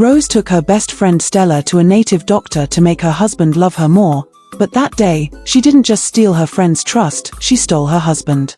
Rose took her best friend Stella to a native doctor to make her husband love her more, but that day, she didn't just steal her friend's trust, she stole her husband.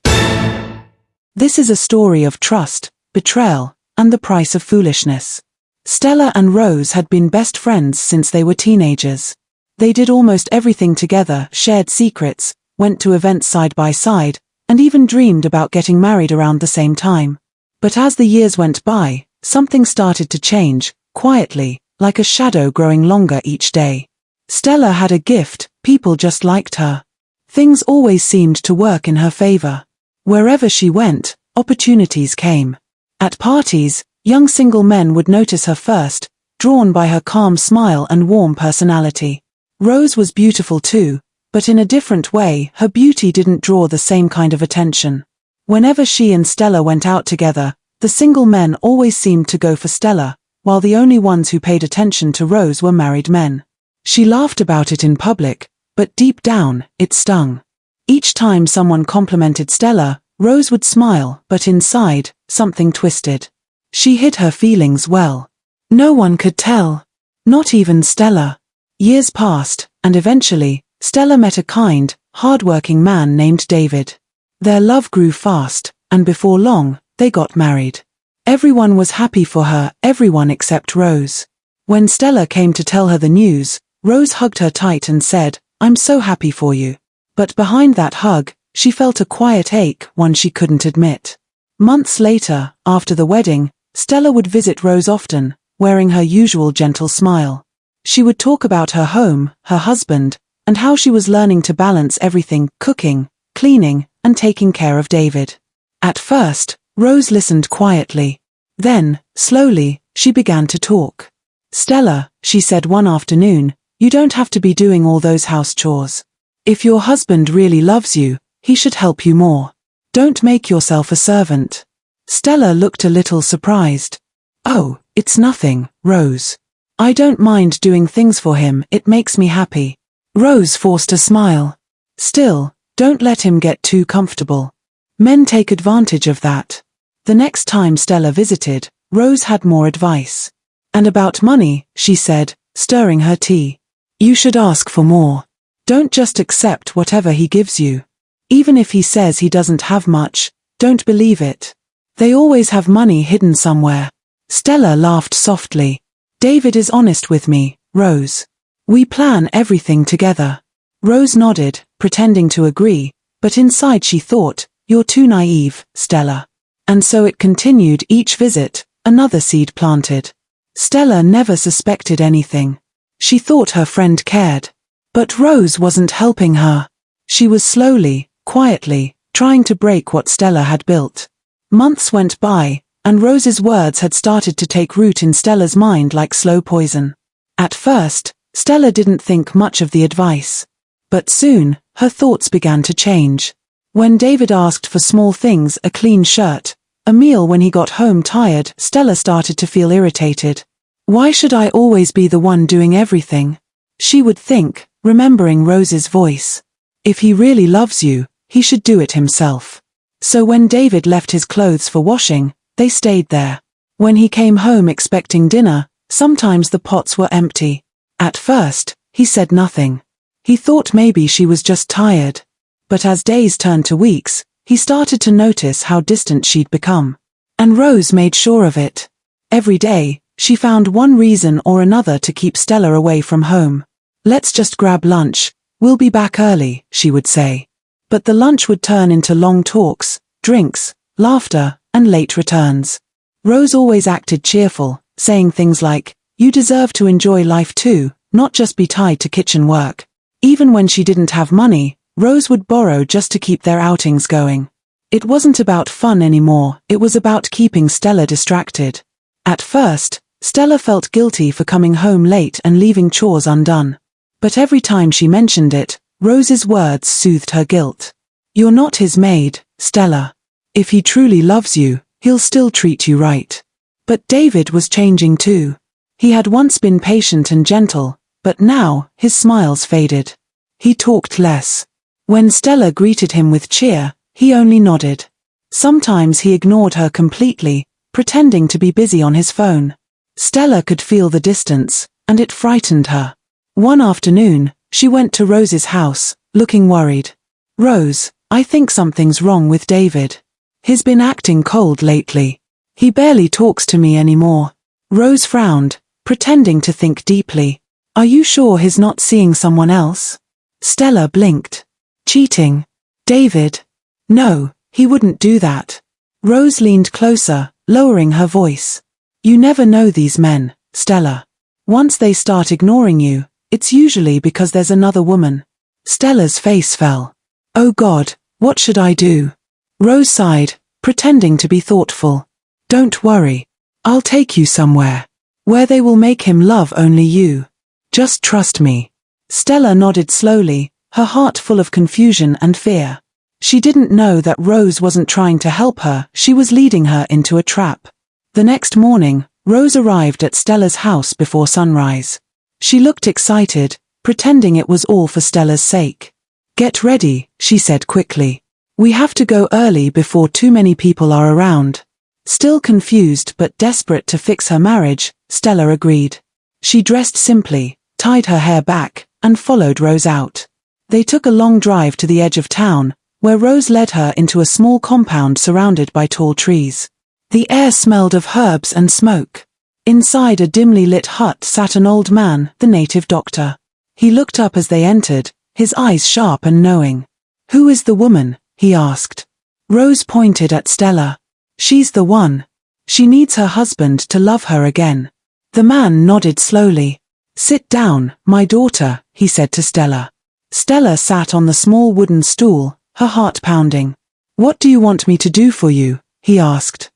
This is a story of trust, betrayal, and the price of foolishness. Stella and Rose had been best friends since they were teenagers. They did almost everything together, shared secrets, went to events side by side, and even dreamed about getting married around the same time. But as the years went by, something started to change, quietly, like a shadow growing longer each day. Stella had a gift, people just liked her. Things always seemed to work in her favor. Wherever she went, opportunities came. At parties, young single men would notice her first, drawn by her calm smile and warm personality. Rose was beautiful too, but in a different way, her beauty didn't draw the same kind of attention. Whenever she and Stella went out together, the single men always seemed to go for Stella, while the only ones who paid attention to Rose were married men. She laughed about it in public, but deep down, it stung. Each time someone complimented Stella, Rose would smile, but inside, something twisted. She hid her feelings well. No one could tell. Not even Stella. Years passed, and eventually, Stella met a kind, hard-working man named David. Their love grew fast, and before long, they got married. Everyone was happy for her, everyone except Rose. When Stella came to tell her the news, Rose hugged her tight and said, "I'm so happy for you." But behind that hug, she felt a quiet ache, one she couldn't admit. Months later, after the wedding, Stella would visit Rose often, wearing her usual gentle smile. She would talk about her home, her husband, and how she was learning to balance everything, cooking, cleaning, and taking care of David. At first, Rose listened quietly. Then, slowly, she began to talk. "Stella," she said one afternoon, "you don't have to be doing all those house chores. If your husband really loves you, he should help you more. Don't make yourself a servant." Stella looked a little surprised. "Oh, it's nothing, Rose. I don't mind doing things for him, it makes me happy." Rose forced a smile. "Still, don't let him get too comfortable. Men take advantage of that." The next time Stella visited, Rose had more advice. "And about money," she said, stirring her tea. "You should ask for more. Don't just accept whatever he gives you. Even if he says he doesn't have much, don't believe it. They always have money hidden somewhere." Stella laughed softly. "David is honest with me, Rose. We plan everything together." Rose nodded, pretending to agree, but inside she thought, "You're too naive, Stella." And so it continued, each visit, another seed planted. Stella never suspected anything. She thought her friend cared. But Rose wasn't helping her. She was slowly, quietly, trying to break what Stella had built. Months went by, and Rose's words had started to take root in Stella's mind like slow poison. At first, Stella didn't think much of the advice. But soon, her thoughts began to change. When David asked for small things, a clean shirt, a meal when he got home tired, Stella started to feel irritated. "Why should I always be the one doing everything?" she would think, remembering Rose's voice. "If he really loves you, he should do it himself." So when David left his clothes for washing, they stayed there. When he came home expecting dinner, sometimes the pots were empty. At first, he said nothing. He thought maybe she was just tired. But as days turned to weeks, he started to notice how distant she'd become. And Rose made sure of it. Every day, she found one reason or another to keep Stella away from home. "Let's just grab lunch, we'll be back early," she would say. But the lunch would turn into long talks, drinks, laughter, and late returns. Rose always acted cheerful, saying things like, "You deserve to enjoy life too, not just be tied to kitchen work." Even when she didn't have money, Rose would borrow just to keep their outings going. It wasn't about fun anymore, it was about keeping Stella distracted. At first, Stella felt guilty for coming home late and leaving chores undone. But every time she mentioned it, Rose's words soothed her guilt. "You're not his maid, Stella. If he truly loves you, he'll still treat you right." But David was changing too. He had once been patient and gentle, but now, his smiles faded. He talked less. When Stella greeted him with cheer, he only nodded. Sometimes he ignored her completely, pretending to be busy on his phone. Stella could feel the distance, and it frightened her. One afternoon, she went to Rose's house, looking worried. "Rose, I think something's wrong with David. He's been acting cold lately. He barely talks to me anymore." Rose frowned, pretending to think deeply. "Are you sure he's not seeing someone else?" Stella blinked. "Cheating? David? No, he wouldn't do that." Rose leaned closer, lowering her voice. "You never know these men, Stella. Once they start ignoring you, it's usually because there's another woman." Stella's face fell. "Oh God, what should I do?" Rose sighed, pretending to be thoughtful. "Don't worry. I'll take you somewhere where they will make him love only you. Just trust me." Stella nodded slowly, her heart full of confusion and fear. She didn't know that Rose wasn't trying to help her, she was leading her into a trap. The next morning, Rose arrived at Stella's house before sunrise. She looked excited, pretending it was all for Stella's sake. "Get ready," she said quickly. "We have to go early before too many people are around." Still confused but desperate to fix her marriage, Stella agreed. She dressed simply, tied her hair back, and followed Rose out. They took a long drive to the edge of town, where Rose led her into a small compound surrounded by tall trees. The air smelled of herbs and smoke. Inside a dimly lit hut sat an old man, the native doctor. He looked up as they entered, his eyes sharp and knowing. "Who is the woman?" he asked. Rose pointed at Stella. "She's the one. She needs her husband to love her again." The man nodded slowly. "Sit down, my daughter," he said to Stella. Stella sat on the small wooden stool, her heart pounding. "What do you want me to do for you?" he asked.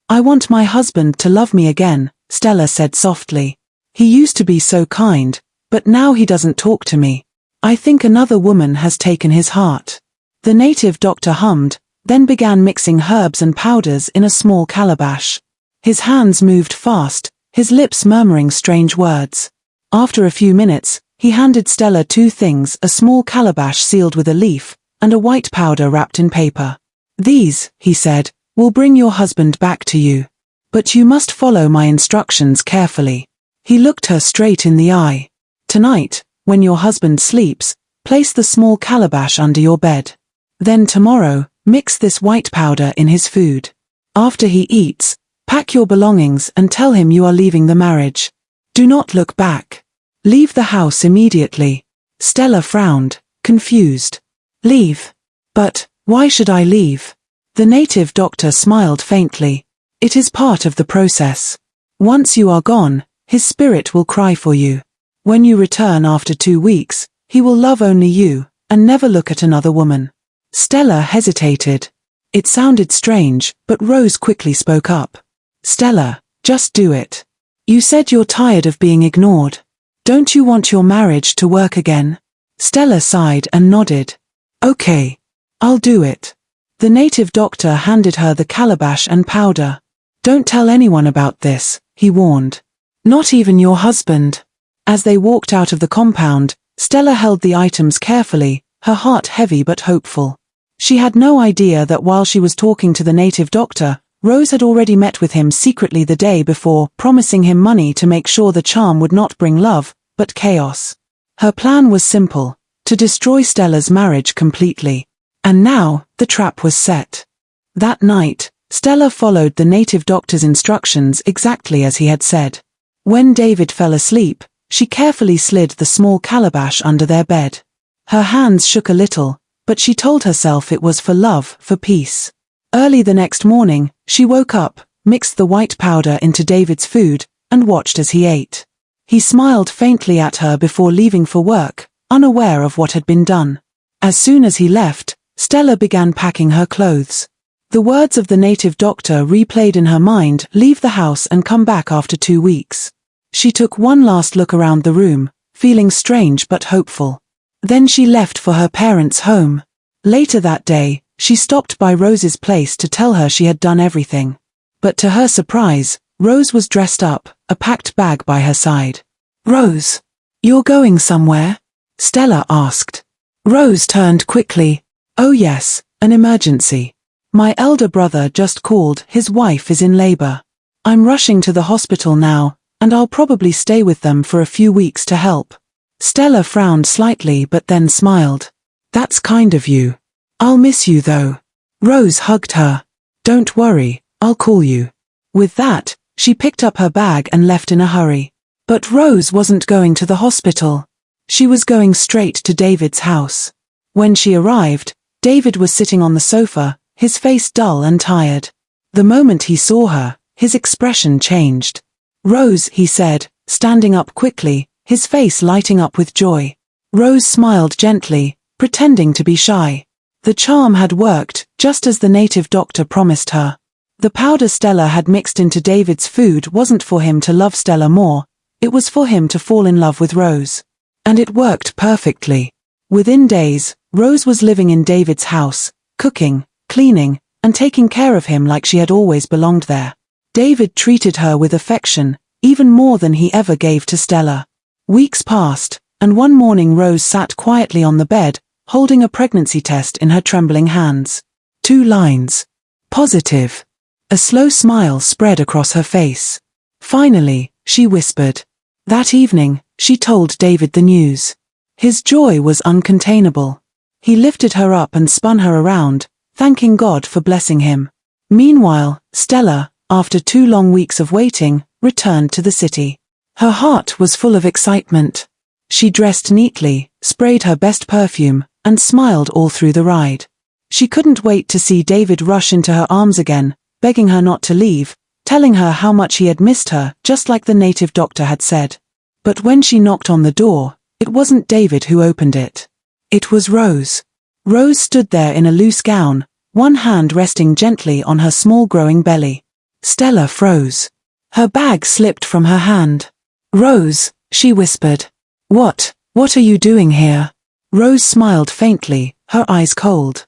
I want my husband to love me again," Stella said softly. "He used to be so kind, but now he doesn't talk to me. I think another woman has taken his heart." The native doctor hummed, then began mixing herbs and powders in a small calabash. His hands moved fast, his lips murmuring strange words. After a few minutes, he handed Stella two things: a small calabash sealed with a leaf, and a white powder wrapped in paper. "These," he said, "will bring your husband back to you. But you must follow my instructions carefully." He looked her straight in the eye. "Tonight, when your husband sleeps, place the small calabash under your bed. Then tomorrow, mix this white powder in his food. After he eats, pack your belongings and tell him you are leaving the marriage. Do not look back. Leave the house immediately." Stella frowned, confused. "Leave? But why should I leave?" The native doctor smiled faintly. "It is part of the process. Once you are gone, his spirit will cry for you. When you return after 2 weeks, he will love only you, and never look at another woman." Stella hesitated. It sounded strange, but Rose quickly spoke up. "Stella, just do it. You said you're tired of being ignored. Don't you want your marriage to work again?" Stella sighed and nodded. "Okay, I'll do it." The native doctor handed her the calabash and powder. "Don't tell anyone about this," he warned. "Not even your husband." As they walked out of the compound, Stella held the items carefully, her heart heavy but hopeful. She had no idea that while she was talking to the native doctor, Rose had already met with him secretly the day before, promising him money to make sure the charm would not bring love, but chaos. Her plan was simple: to destroy Stella's marriage completely. And now, the trap was set. That night, Stella followed the native doctor's instructions exactly as he had said. When David fell asleep, she carefully slid the small calabash under their bed. Her hands shook a little, but she told herself it was for love, for peace. Early the next morning, she woke up, mixed the white powder into David's food, and watched as he ate. He smiled faintly at her before leaving for work, unaware of what had been done. As soon as he left, Stella began packing her clothes. The words of the native doctor replayed in her mind: leave the house and come back after 2 weeks. She took one last look around the room, feeling strange but hopeful. Then she left for her parents' home. Later that day, she stopped by Rose's place to tell her she had done everything. But to her surprise, Rose was dressed up, a packed bag by her side. "Rose, you're going somewhere?" Stella asked. Rose turned quickly. "Oh yes, an emergency. My elder brother just called, his wife is in labor." I'm rushing to the hospital now, and I'll probably stay with them for a few weeks to help. Stella frowned slightly but then smiled. That's kind of you. I'll miss you though. Rose hugged her. Don't worry, I'll call you. With that, she picked up her bag and left in a hurry. But Rose wasn't going to the hospital. She was going straight to David's house. When she arrived, David was sitting on the sofa, his face dull and tired. The moment he saw her, his expression changed. Rose, he said, standing up quickly, his face lighting up with joy. Rose smiled gently, pretending to be shy. The charm had worked, just as the native doctor promised her. The powder Stella had mixed into David's food wasn't for him to love Stella more, it was for him to fall in love with Rose. And it worked perfectly. Within days, Rose was living in David's house, cooking, cleaning, and taking care of him like she had always belonged there. David treated her with affection, even more than he ever gave to Stella. Weeks passed, and one morning Rose sat quietly on the bed, holding a pregnancy test in her trembling hands. 2 lines. Positive. A slow smile spread across her face. Finally, she whispered. That evening, she told David the news. His joy was uncontainable. He lifted her up and spun her around, thanking God for blessing him. Meanwhile, Stella, after 2 long weeks of waiting, returned to the city. Her heart was full of excitement. She dressed neatly, sprayed her best perfume, and smiled all through the ride. She couldn't wait to see David rush into her arms again, begging her not to leave, telling her how much he had missed her, just like the native doctor had said. But when she knocked on the door, it wasn't David who opened it. It was Rose. Rose stood there in a loose gown, one hand resting gently on her small growing belly. Stella froze. Her bag slipped from her hand. Rose, she whispered. What are you doing here? Rose smiled faintly, her eyes cold.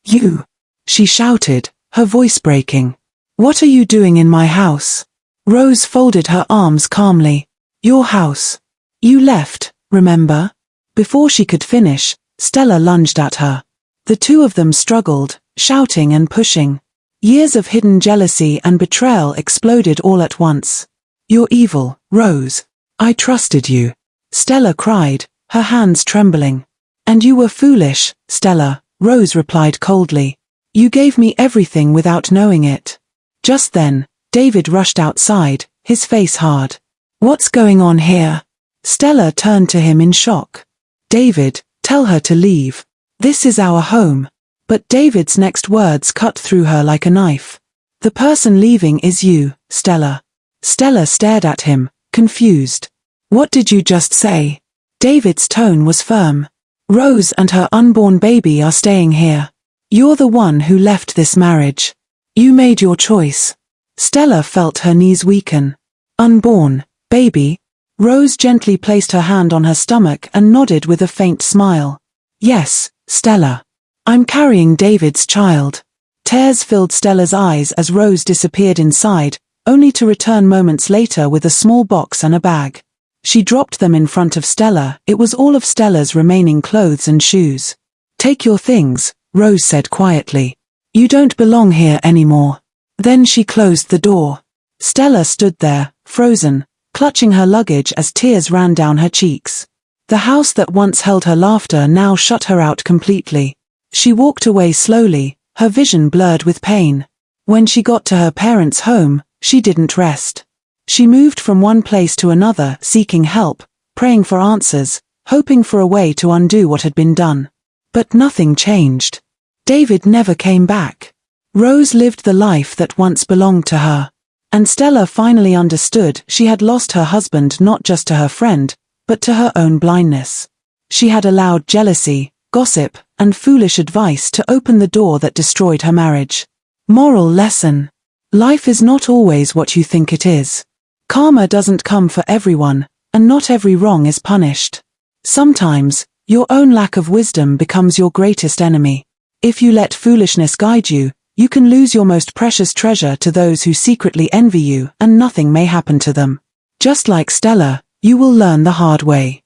You, she shouted, her voice breaking. What are you doing in my house? Rose folded her arms calmly. Your house. You left, remember? Before she could finish, Stella lunged at her. The two of them struggled, shouting and pushing. Years of hidden jealousy and betrayal exploded all at once. You're evil, Rose. I trusted you. Stella cried, her hands trembling. And you were foolish, Stella, Rose replied coldly. You gave me everything without knowing it. Just then, David rushed outside, his face hard. What's going on here? Stella turned to him in shock. David, tell her to leave. This is our home. But David's next words cut through her like a knife. The person leaving is you, Stella. Stella stared at him, confused. What did you just say? David's tone was firm. Rose and her unborn baby are staying here. You're the one who left this marriage. You made your choice. Stella felt her knees weaken. Unborn, baby? Rose gently placed her hand on her stomach and nodded with a faint smile. Yes, Stella. I'm carrying David's child. Tears filled Stella's eyes as Rose disappeared inside, only to return moments later with a small box and a bag. She dropped them in front of Stella. It was all of Stella's remaining clothes and shoes. Take your things, Rose said quietly. You don't belong here anymore. Then she closed the door. Stella stood there, frozen, clutching her luggage as tears ran down her cheeks. The house that once held her laughter now shut her out completely. She walked away slowly, her vision blurred with pain. When she got to her parents' home, she didn't rest. She moved from one place to another, seeking help, praying for answers, hoping for a way to undo what had been done. But nothing changed. David never came back. Rose lived the life that once belonged to her. And Stella finally understood she had lost her husband not just to her friend, but to her own blindness. She had allowed jealousy, gossip, and foolish advice to open the door that destroyed her marriage. Moral lesson. Life is not always what you think it is. Karma doesn't come for everyone, and not every wrong is punished. Sometimes, your own lack of wisdom becomes your greatest enemy. If you let foolishness guide you, you can lose your most precious treasure to those who secretly envy you, and nothing may happen to them. Just like Stella, you will learn the hard way.